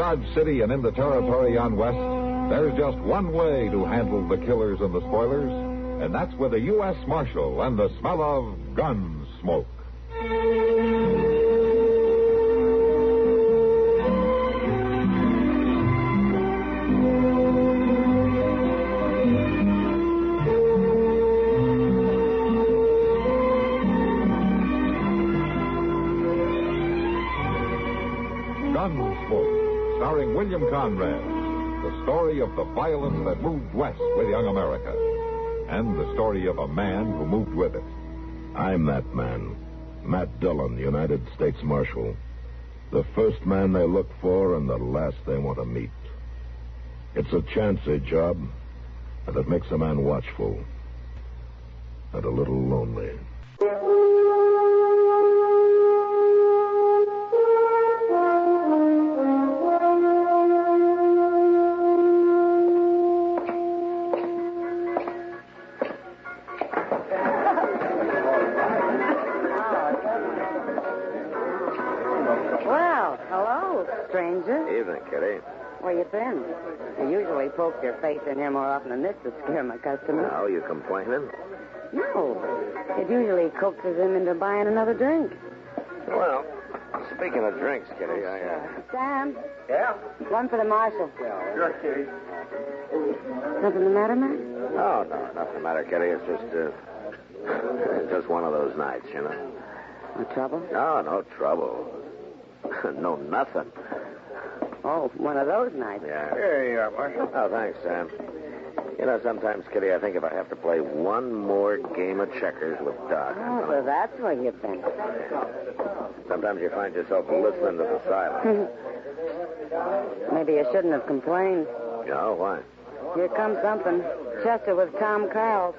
Dodge City and in the territory on West, there's just one way to handle the killers and the spoilers, and that's with a U.S. Marshal and the smell of Gunsmoke. Gunsmoke, starring William Conrad, the story of the violence that moved west with young America, and the story of a man who moved with it. I'm that man, Matt Dillon, United States Marshal. The first man they look for and the last they want to meet. It's a chancy job, and it makes a man watchful and a little lonely. Evening, Kitty. Where you been? You usually poke your face in here more often than this to scare my customers. Oh, you complaining? No. It usually coaxes him into buying another drink. Well, speaking of drinks, Kitty, Sam? Yeah? One for the marshal. Sure, Kitty. Nothing the matter, Matt? Oh, no, nothing the matter, Kitty. It's just one of those nights, you know. No trouble? No, no trouble. No, nothing. Oh, one of those nights. Yeah. Here you are, Marshal. Oh, thanks, Sam. You know, sometimes, Kitty, I think if I have to play one more game of checkers with Doc. Oh, so that's where you've been. Sometimes you find yourself listening to the silence. Maybe you shouldn't have complained. No, why? Here comes something. Chester with Tom Carroll,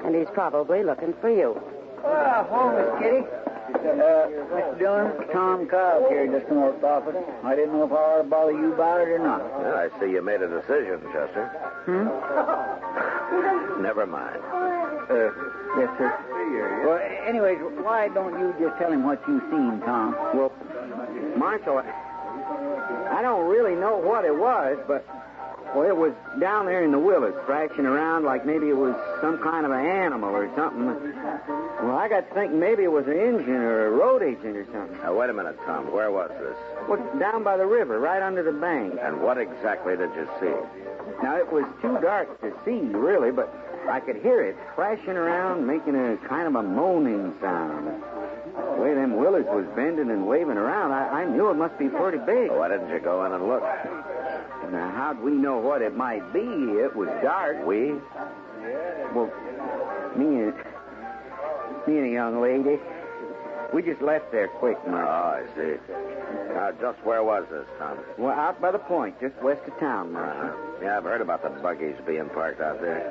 and he's probably looking for you. Hello, Miss Kitty. Mr. Dillon, Tom Cobb here just in the office. I didn't know if I ought to bother you about it or not. Well, I see you made a decision, Chester. Never mind. Yes, sir. Well, anyways, why don't you just tell him what you've seen, Tom? Well, Marshal, I don't really know what it was, but, well, it was down there in the willows, thrashing around like maybe it was some kind of an animal or something. Well, I got to thinking maybe it was an engine or a road agent or something. Now, wait a minute, Tom. Where was this? Well, down by the river, right under the bank. And what exactly did you see? Now, it was too dark to see, really, but I could hear it thrashing around, making a kind of a moaning sound. The way them willows was bending and waving around, I knew it must be pretty big. Why didn't you go in and look? Now, how'd we know what it might be? It was dark. We? Well, me and a young lady, we just left there quick, Oh, Mark. I see. Now, just where was this, Tom? Well, out by the point, just west of town, Mark. Yeah, I've heard about the buggies being parked out there.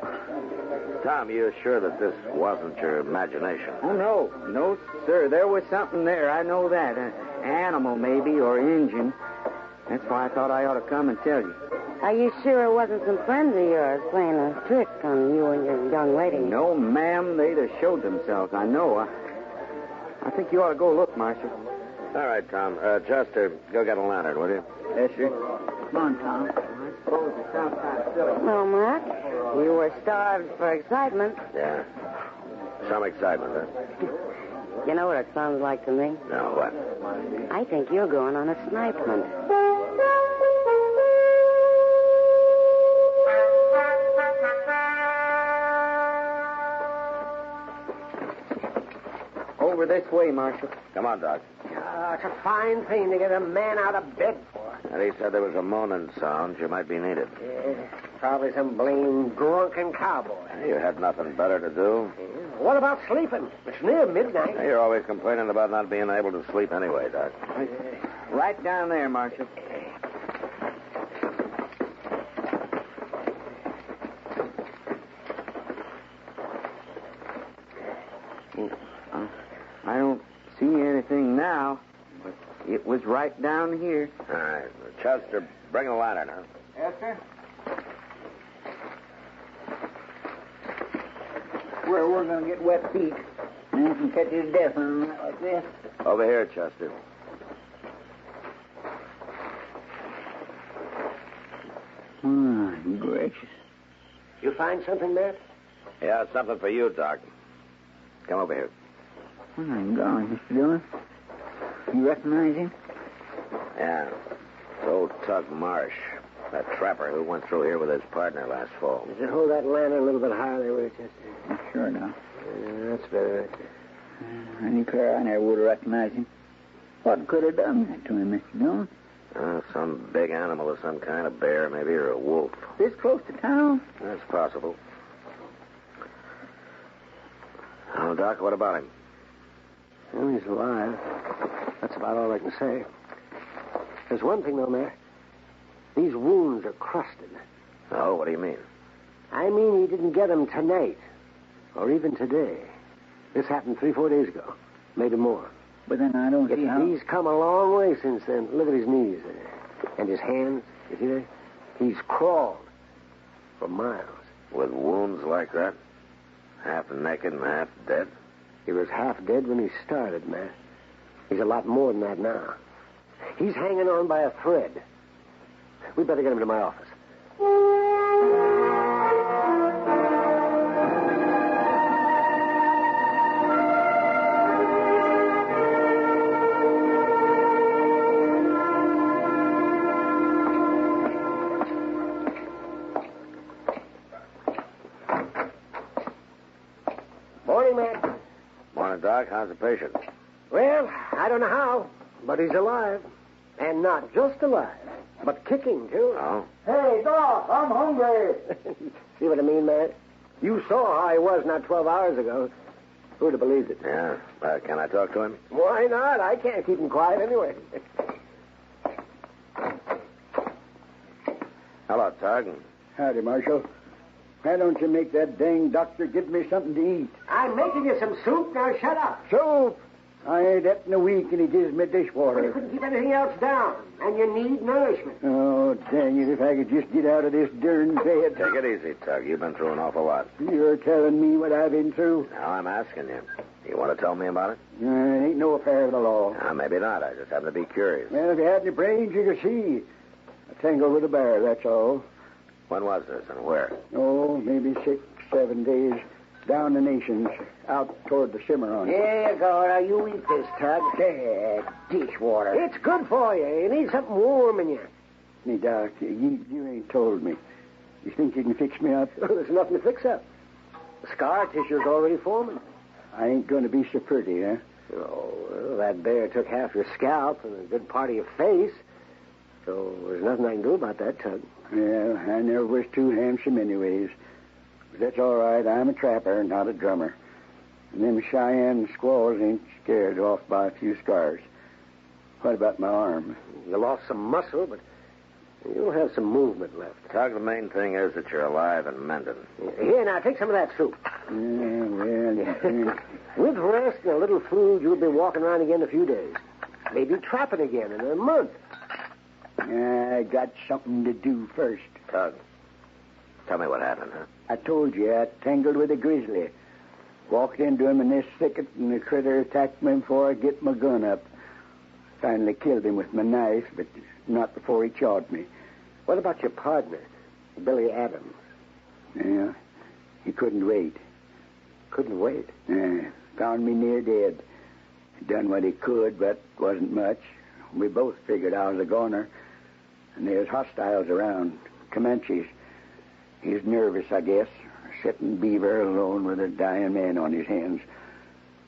Tom, you sure that this wasn't your imagination? Oh, no, sir. There was something there. I know that. An animal, maybe, or engine. That's why I thought I ought to come and tell you. Are you sure it wasn't some friends of yours playing a trick on you and your young lady? No, ma'am. They'd have showed themselves. I know. I think you ought to go look, Marshal. All right, Tom. Chester, go get a lantern, will you? Yes, sir. Come on, Tom. I suppose it sounds kind of silly. Well, Matt, you were starved for excitement. Yeah. Some excitement, huh? You know what it sounds like to me? No, what? I think you're going on a snipe hunt. Over this way, Marshal. Come on, Doc. It's a fine thing to get a man out of bed for. And he said there was a moaning sound. You might be needed. Probably some blame drunken cowboy. You had nothing better to do? What about sleeping? It's near midnight. You're always complaining about not being able to sleep anyway, Doc. Right down there, Marshal. I don't see anything now, but it was right down here. All right. Chester, bring a lantern, huh? Yes, sir. Where we're going to get wet feet. Man can catch his death on a night like this. Over here, Chester. Gracious. You find something, Matt? Yeah, something for you, Doc. Come over here. I'm gone, Mr. Dillon. You recognize him? Yeah. It's old Tug Marsh, that trapper who went through here with his partner last fall. Does it hold that lantern a little bit higher there, Winchester? Sure now. That's better. I declare I never would have recognized him. What could have done that to him, Mr. Dillon? Some big animal of some kind, a bear maybe, or a wolf. This close to town? That's possible. Oh, Doc, what about him? Well, he's alive. That's about all I can say. There's one thing, though, Matt. These wounds are crusted. Oh, what do you mean? I mean he didn't get them tonight. Or even today. This happened 3-4 days ago. Maybe more. But then I don't see how... He's come a long way since then. Look at his knees there. And his hands. You see that? He's crawled for miles. With wounds like that? Half naked and half dead? He was half dead when he started, Matt. He's a lot more than that now. He's hanging on by a thread. We'd better get him to my office. Morning, Matt. Morning, Doc. How's the patient? Well, I don't know how, but he's alive. And not just alive, but kicking, too. Oh? Hey, Doc, I'm hungry. See what I mean, Matt? You saw how he was not 12 hours ago. Who'd have believed it? Yeah. Can I talk to him? Why not? I can't keep him quiet anyway. Hello, Tug. Howdy, Marshal. Why don't you make that dang doctor give me something to eat? I'm making you some soup. Now shut up. Soup? I ain't that in a week, and he gives me dishwater. You couldn't keep anything else down, and you need nourishment. Oh, dang it, if I could just get out of this darn bed. Take it easy, Tug. You've been through an awful lot. You're telling me what I've been through? Now I'm asking you. You want to tell me about it? It ain't no affair of the law. Maybe not. I just happen to be curious. Well, if you had any brains, you could see. I tangled with a bear, that's all. When was this and where? Oh, maybe 6-7 days down the nations, out toward the Cimarron. Here you go. Now you eat this, Tug. Dishwater. It's good for you. You need something warm in you. Me, Doc, you ain't told me. You think you can fix me up? There's nothing to fix up. The scar tissue's already forming. I ain't going to be so pretty, huh? Oh, well, that bear took half your scalp and a good part of your face. So there's nothing I can do about that, Tug. Yeah, I never was too handsome anyways. But that's all right. I'm a trapper, not a drummer. And them Cheyenne squaws ain't scared off by a few scars. What about my arm? You lost some muscle, but you'll have some movement left. Tug, the main thing is that you're alive and mending. Here, now, take some of that soup. Yeah, well... With rest and a little food, you'll be walking around again in a few days. Maybe trapping again in a month. I got something to do first. Tug, tell me what happened, huh? I told you I tangled with a grizzly. Walked into him in this thicket, and the critter attacked me before I get my gun up. Finally killed him with my knife, but not before he chawed me. What about your partner, Billy Adams? Yeah, he couldn't wait. Couldn't wait? Yeah, found me near dead. Done what he could, but wasn't much. We both figured I was a goner. And there's hostiles around, Comanches. He's nervous, I guess, sitting beaver alone with a dying man on his hands.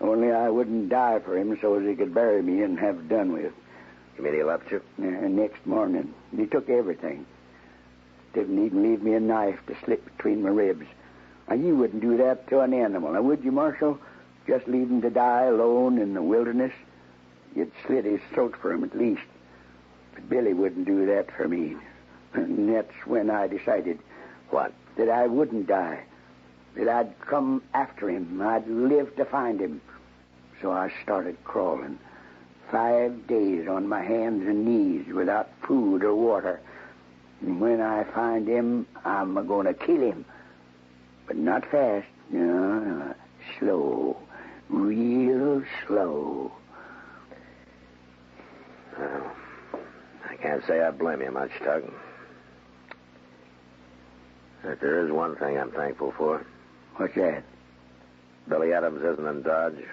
Only I wouldn't die for him so as he could bury me and have it done with. You mean he left you? Next morning. He took everything. Didn't even leave me a knife to slip between my ribs. Now, you wouldn't do that to an animal, now would you, Marshal? Just leave him to die alone in the wilderness? You'd slit his throat for him at least. But Billy wouldn't do that for me. And that's when I decided... What? That I wouldn't die. That I'd come after him. I'd live to find him. So I started crawling. 5 days on my hands and knees without food or water. And when I find him, I'm going to kill him. But not fast. No. Slow. Real slow. Well, I can't say I blame you much, Tug. But there is one thing I'm thankful for. What's that? Billy Adams isn't in Dodge.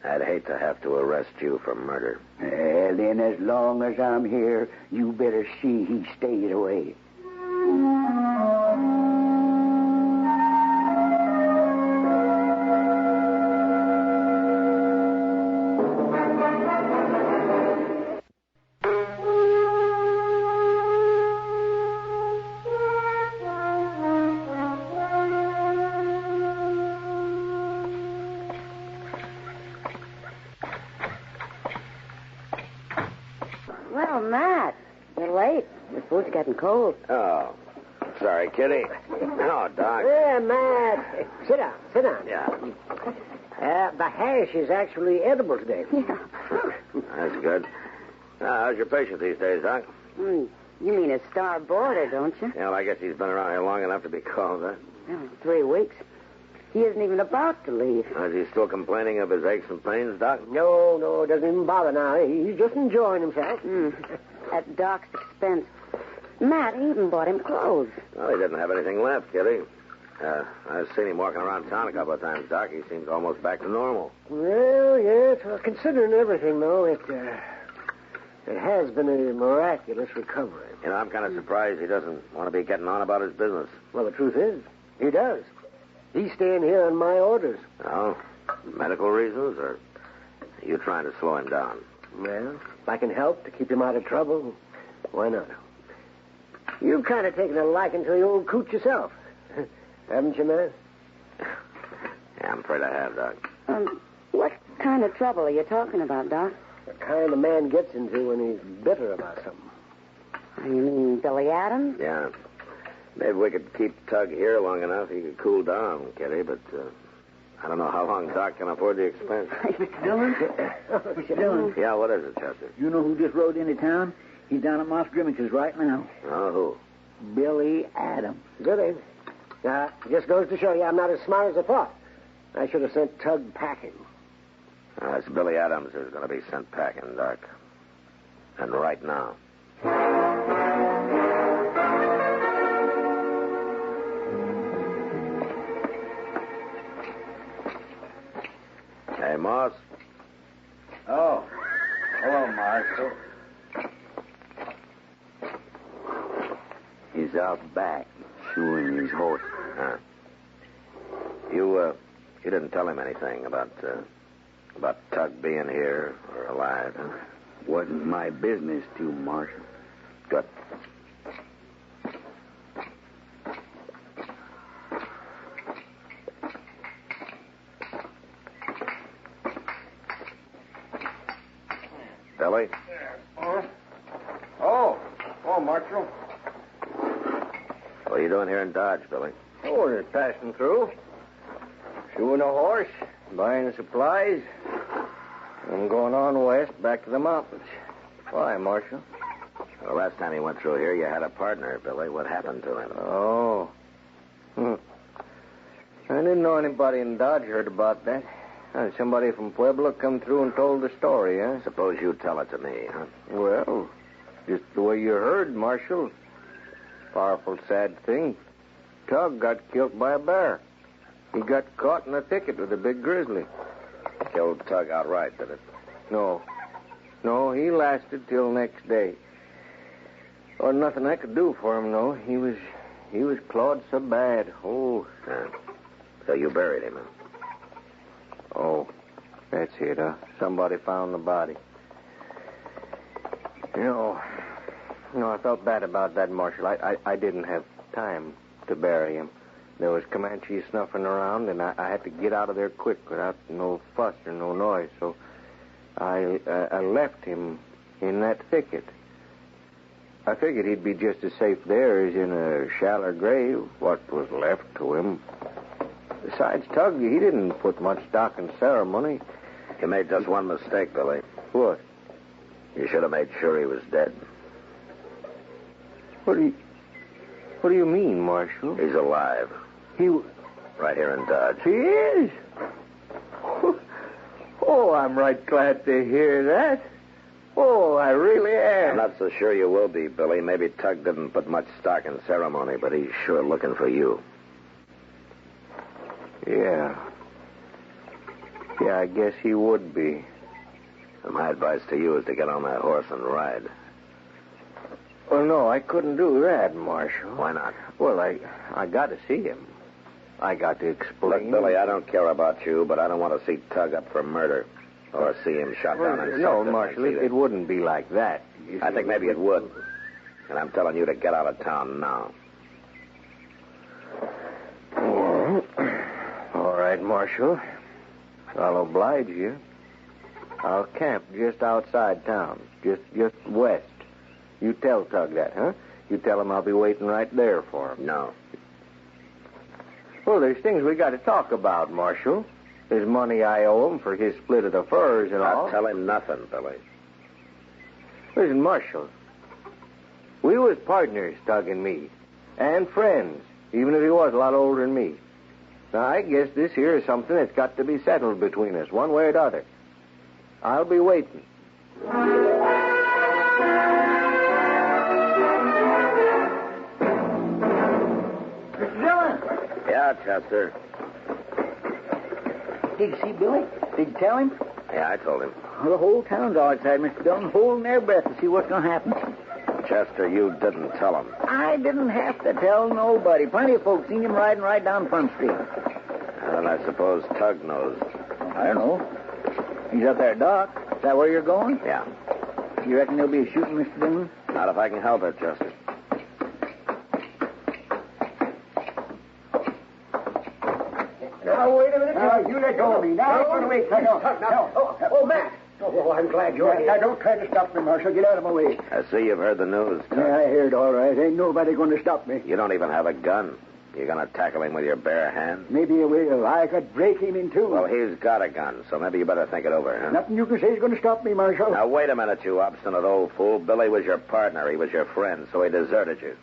I'd hate to have to arrest you for murder. Then as long as I'm here, you better see he stays away. Well, Matt, you're late. The food's getting cold. Oh, sorry, Kitty. No, Doc. Yeah, Matt. Sit down. Yeah, The hash is actually edible today. Yeah. that's good. How's your patient these days, Doc? You mean a star boarder, don't you? Yeah, well, I guess he's been around here long enough to be called, huh? Well, 3 weeks. He isn't even about to leave. Is he still complaining of his aches and pains, Doc? No, it doesn't even bother now. He's just enjoying himself. At Doc's expense. Matt, he even bought him clothes. Well, he didn't have anything left, Kitty. I've seen him walking around town a couple of times, Doc. He seems almost back to normal. Well, yes. Well, considering everything, though, it has been a miraculous recovery. You know, I'm kind of surprised he doesn't want to be getting on about his business. Well, the truth is, he does. He's staying here on my orders. Oh, medical reasons, or are you trying to slow him down? Well, if I can help to keep him out of trouble, why not? You've kind of taken a liking to the old coot yourself. Haven't you, man? Yeah, I'm afraid I have, Doc. What kind of trouble are you talking about, Doc? The kind a man gets into when he's bitter about something. You mean Billy Adams? Yeah. Maybe we could keep Tug here long enough. He could cool down, Kitty, but I don't know how long Doc can afford the expense. Mr. Dillon? Mr. Dillon? Yeah, what is it, Chester? You know who just rode into town? He's down at Moss Grimmich's right now. Oh, who? Billy Adams. Good, eh? Just goes to show you I'm not as smart as I thought. I should have sent Tug packing. It's Billy Adams who's going to be sent packing, Doc. And right now. Hey, Moss. Oh. Hello, Marshal. He's out back, shoeing his horse. Huh. You didn't tell him anything about Tug being here or alive, huh? Wasn't my business to, Marshal. Good. Billy? Oh, Marshal. What are you doing here in Dodge, Billy? Oh, we're just passing through. Shoeing a horse, buying supplies. I'm going on west, back to the mountains. Why, Marshal? Well, last time he went through here, you had a partner, Billy. What happened to him? Oh. I didn't know anybody in Dodge heard about that. Somebody from Pueblo come through and told the story, huh? Suppose you tell it to me, huh? Well, just the way you heard, Marshal. Powerful sad thing. Tug got killed by a bear. He got caught in a thicket with a big grizzly. Killed Tug outright, did it? No, he lasted till next day. Or nothing I could do for him, no. He was clawed so bad. Oh. So you buried him, huh? Oh, that's it, huh? Somebody found the body. You know, I felt bad about that, Marshal. I didn't have time to bury him. There was Comanches snuffing around, and I had to get out of there quick without no fuss or no noise. So I left him in that thicket. I figured he'd be just as safe there as in a shallow grave, what was left to him. Besides, Tug, he didn't put much stock in ceremony. You made just one mistake, Billy. What? You should have made sure he was dead. What do you mean, Marshal? He's alive. Right here in Dodge. He is? Oh, I'm right glad to hear that. Oh, I really am. I'm not so sure you will be, Billy. Maybe Tug didn't put much stock in ceremony, but he's sure looking for you. Yeah. Yeah, I guess he would be. And my advice to you is to get on that horse and ride. Well, no, I couldn't do that, Marshal. Why not? Well, I got to see him. I got to explain. Look, Billy, I don't care about you, but I don't want to see Tug up for murder or see him shot down in No, self-defense Marshal, either. it wouldn't be like that. I think maybe it would. And I'm telling you to get out of town now. All right, Marshal. I'll oblige you. I'll camp just outside town, just west. You tell Tug that, huh? You tell him I'll be waiting right there for him. No. Well, there's things we got to talk about, Marshal. There's money I owe him for his split of the furs and all. I'll tell him nothing, Billy. Listen, Marshal. We was partners, Tug and me, and friends, even if he was a lot older than me. Now, I guess this here is something that's got to be settled between us, one way or the other. I'll be waiting. Mr. Dillon! Yeah, Chester. Did you see Billy? Did you tell him? Yeah, I told him. Well, the whole town's outside, Mr. Dillon, holding their breath to see what's going to happen. Chester, you didn't tell him. I didn't have to tell nobody. Plenty of folks seen him riding right down Front Street. And I suppose Tug knows. I don't know. He's up there, Doc. Is that where you're going? Yeah. You reckon there'll be a shooting, Mr. Dillon? Not if I can help it, Chester. Now, wait a minute. Now, you let go of me. Now, run away, please. Oh, Matt. Oh, I'm glad you're here. Now, don't try to stop me, Marshal. Get out of my way. I see you've heard the news, Tug. Yeah, I heard all right. Ain't nobody going to stop me. You don't even have a gun. You're going to tackle him with your bare hands? Maybe I will. I could break him in two. Well, he's got a gun, so maybe you better think it over, huh? Nothing you can say is going to stop me, Marshal. Now, wait a minute, you obstinate old fool. Billy was your partner. He was your friend, so he deserted you.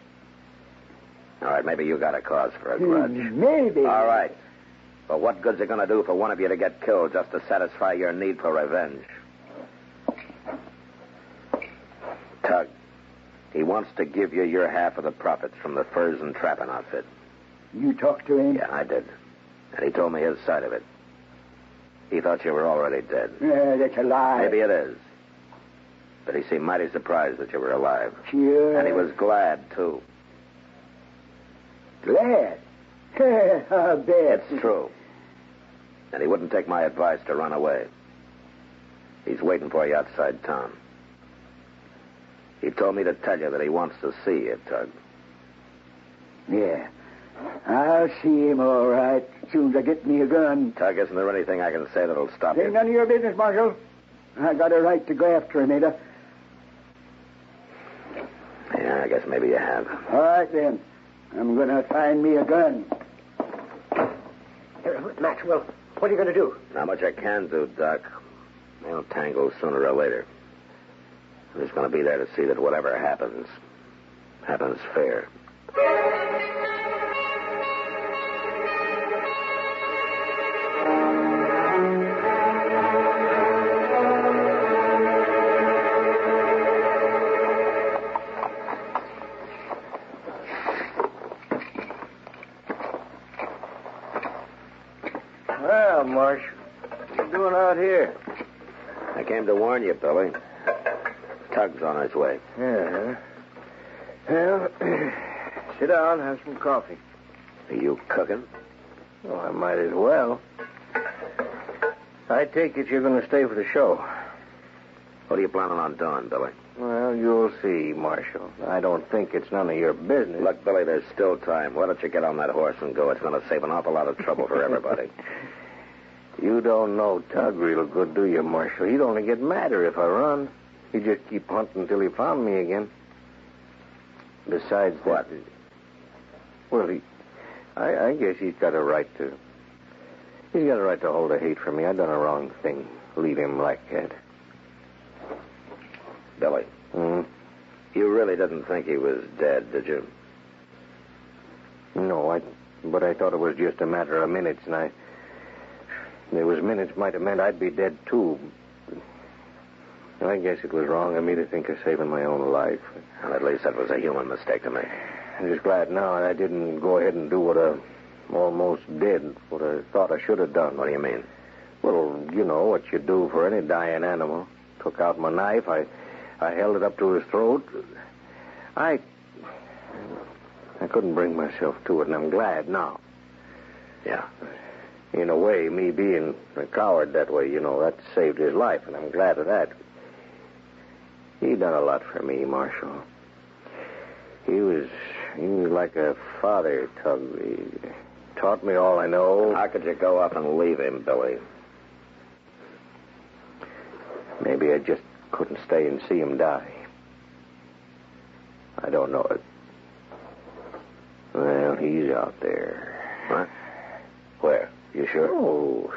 All right, maybe you got a cause for a grudge. Maybe. All right. But what good's it going to do for one of you to get killed just to satisfy your need for revenge? Tug, he wants to give you your half of the profits from the furs and trapping outfit. You talked to him? Yeah, I did. And he told me his side of it. He thought you were already dead. Yeah, that's a lie. Maybe it is. But he seemed mighty surprised that you were alive. Sure. And he was glad, too. Glad? I bet. It's true. And he wouldn't take my advice to run away. He's waiting for you outside town. He told me to tell you that he wants to see you, Tug. Yeah. I'll see him all right as soon as I get me a gun. Tug, isn't there anything I can say that'll stop Ain't you? none of your business, Marshal. I got a right to go after him, ain't I? Yeah, I guess maybe you have. All right, then. I'm going to find me a gun. Maxwell, what are you going to do? Not much I can do, Doc. They'll tangle sooner or later. I'm just going to be there to see that whatever happens fair. Well, Marsh, what are you doing out here? I came to warn you, Billy. Tug's on his way. Yeah. Well, sit down, have some coffee. Are you cooking? Oh, I might as well. I take it you're going to stay for the show. What are you planning on doing, Billy? Well, you'll see, Marshal. I don't think it's none of your business. Look, Billy, there's still time. Why don't you get on that horse and go? It's going to save an awful lot of trouble for everybody. You don't know Tug real good, do you, Marshal? He'd only get madder if I run. He'd just keep hunting until he found me again. Besides What? that... Well, I guess he's got a right to... He's got a right to hold a hate for me. I done a wrong thing. Leave him like that. Billy, you really didn't think he was dead, did you? No, but I thought it was just a matter of minutes, and there was minutes might have meant I'd be dead, too. I guess it was wrong of me to think of saving my own life. Well, at least that was a human mistake to make. I'm just glad now I didn't go ahead and do what I almost did, what I thought I should have done. What do you mean? Well, you know what you do for any dying animal. Took out my knife. I held it up to his throat. I couldn't bring myself to it, and I'm glad now. Yeah. In a way, me being a coward that way, that saved his life, and I'm glad of that. He done a lot for me, Marshal. He was like a father, Tug. He taught me all I know. How could you go up and leave him, Billy? Maybe I just couldn't stay and see him die. I don't know it. Well, he's out there. What? Where? You sure? Oh.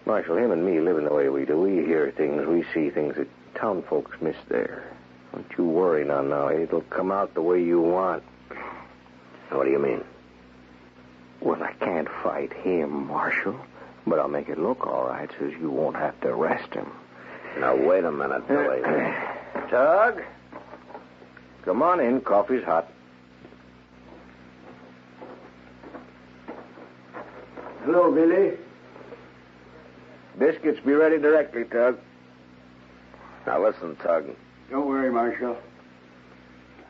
Marshal, him and me living the way we do, we hear things, we see things that town folks miss there. Don't you worry now. It'll come out the way you want. What do you mean? Well, I can't fight him, Marshal. But I'll make it look all right so you won't have to arrest him. Now, wait a minute, Billy. Tug? Come on in. Coffee's hot. Hello, Billy. Biscuits be ready directly, Tug. Now, listen, Tug. Don't worry, Marshal.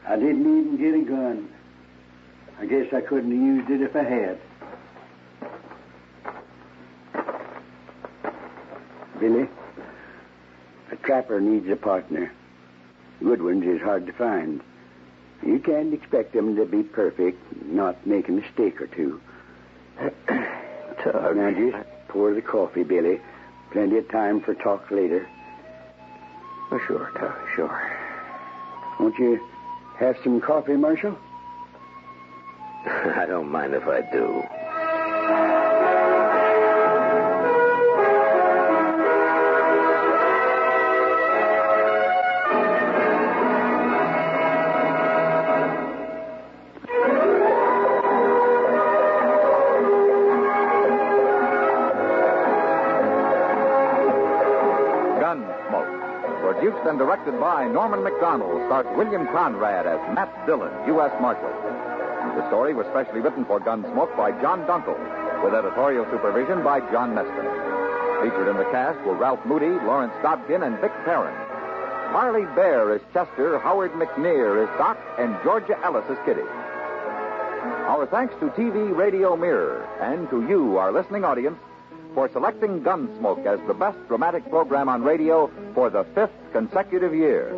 I didn't even get a gun. I guess I couldn't have used it if I had. Billy, a trapper needs a partner. Good ones is hard to find. You can't expect them to be perfect, not make a mistake or two. Tug. Now, just pour the coffee, Billy. Plenty of time for talk later. Oh, sure, Tug, sure. Won't you have some coffee, Marshal? I don't mind if I do. Gunsmoke, produced and directed by Norman Macdonnell, stars William Conrad as Matt Dillon, U.S. Marshal. The story was specially written for Gunsmoke by John Dunkel, with editorial supervision by John Meston. Featured in the cast were Ralph Moody, Lawrence Dobkin, and Vic Perrin. Harley Bear is Chester, Howard McNear is Doc, and Georgia Ellis is Kitty. Our thanks to TV Radio Mirror and to you, our listening audience, for selecting Gunsmoke as the best dramatic program on radio for the 5th consecutive year.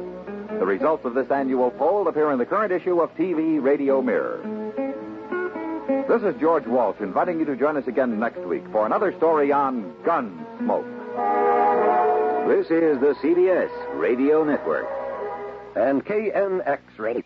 The results of this annual poll appear in the current issue of TV Radio Mirror. This is George Walsh inviting you to join us again next week for another story on Gunsmoke. This is the CBS Radio Network. And KNX Radio.